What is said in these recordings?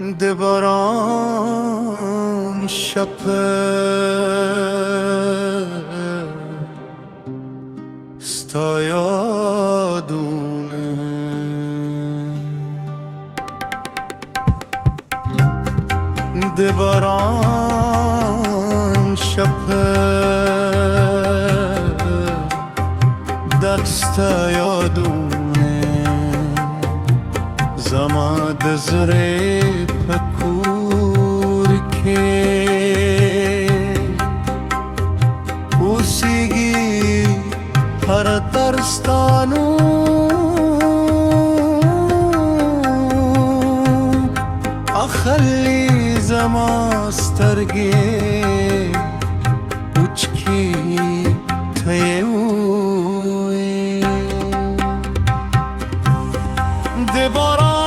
Det baran köper stayadune Det baran köper stayadune Zamad zre pakur ke Usigi har tarstanu Akhalli zamastarge Uchki thayu Det baran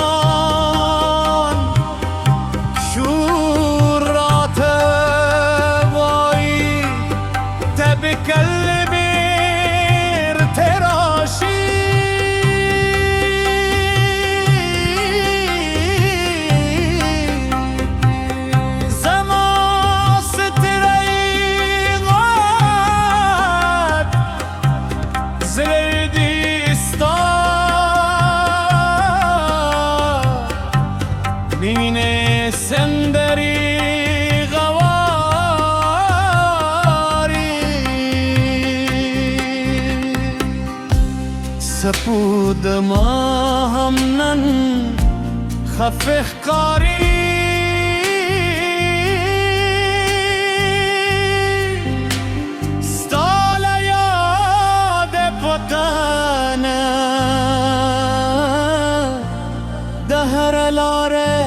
شورات وای تب کلمیر تراشی زماست تریغات زردیستا نینه سندری غواری سپود ما همنن خفه قاری ستال یاد پتانه دهر لاره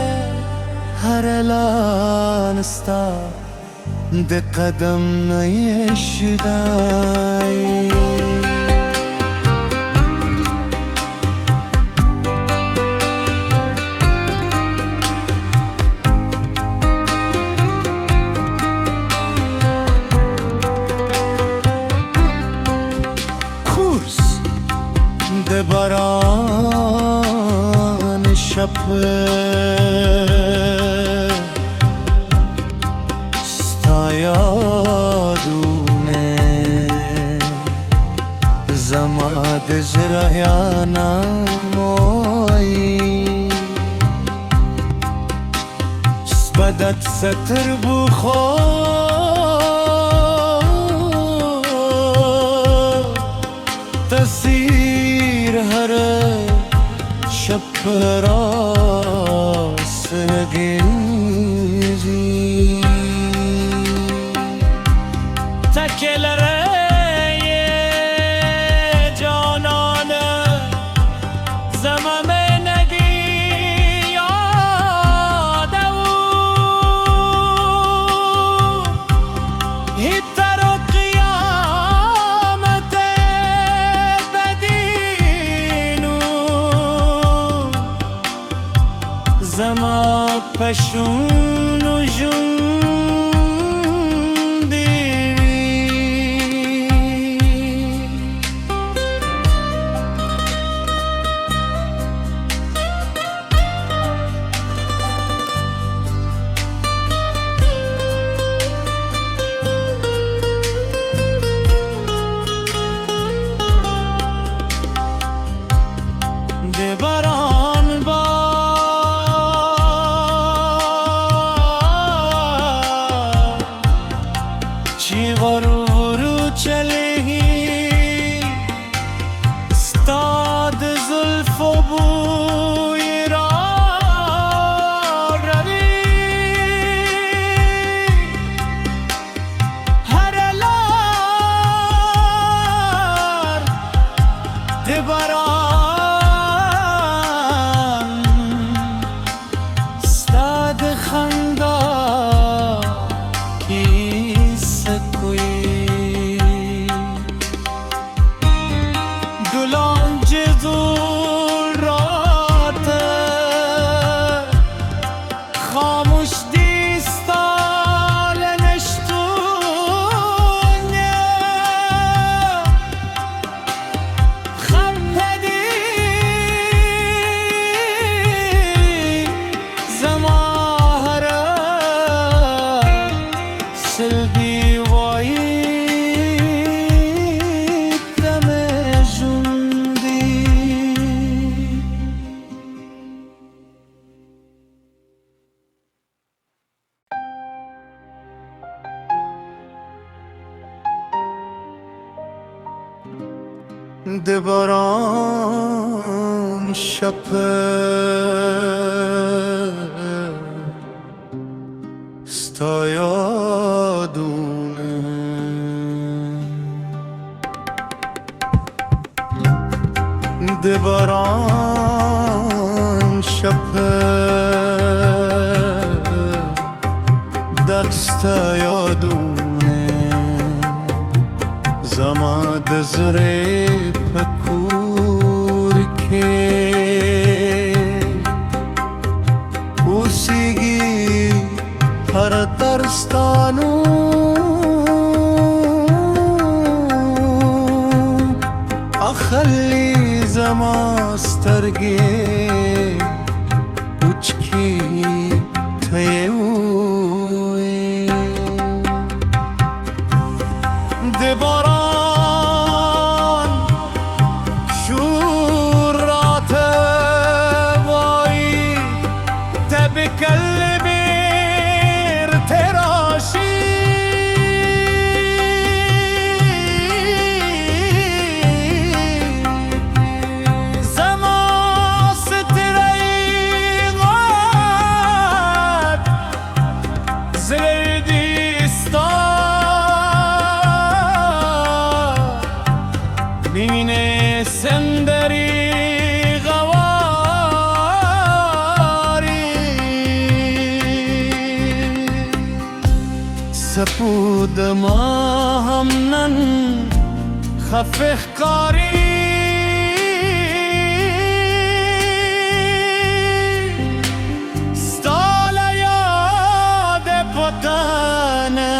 هر لانستا ده قدم نیشدای کورس ده باران شپه یادونه زماد زرایانا موی سبدت ستر بخور تسیر هر شب راس نگیزی تکلره جانانه زمام نگی یاده او هیتر و قیامت بدینو زما پشون و جون Det baran ba چی غرور چلی استاد زلف و بوی را روی هر لار ده باران استاد خندا خاموش دیستال نشتونه خم دباران شپه ستایادونه دباران شپه دستایادونه زمان دزره پکور که اوسیگی هر ترستانو اخلی زمان سترگی اوچکی تیوی دباران شورات وای تبکلمی ارتراشی زما سترهی غاد زردیستان نینه سندری غواری سپود ما همنن خفه قاری ستال یاد پتانه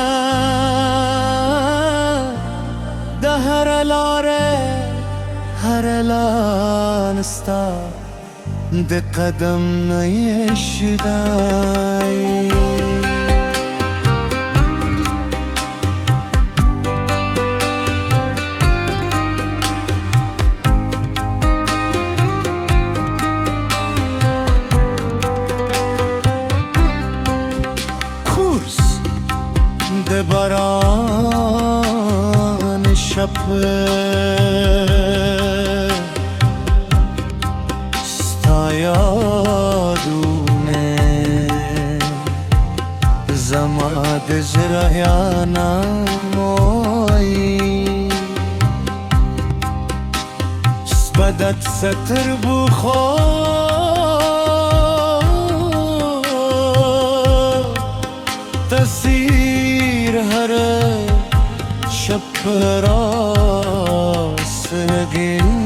ده هر لاره هر لانستا ده قدم نیشدای کورس ده باران شپه ستایادونه زما دزرهیانا موی سپدت ستر بخور تسیر هر شب راست نگین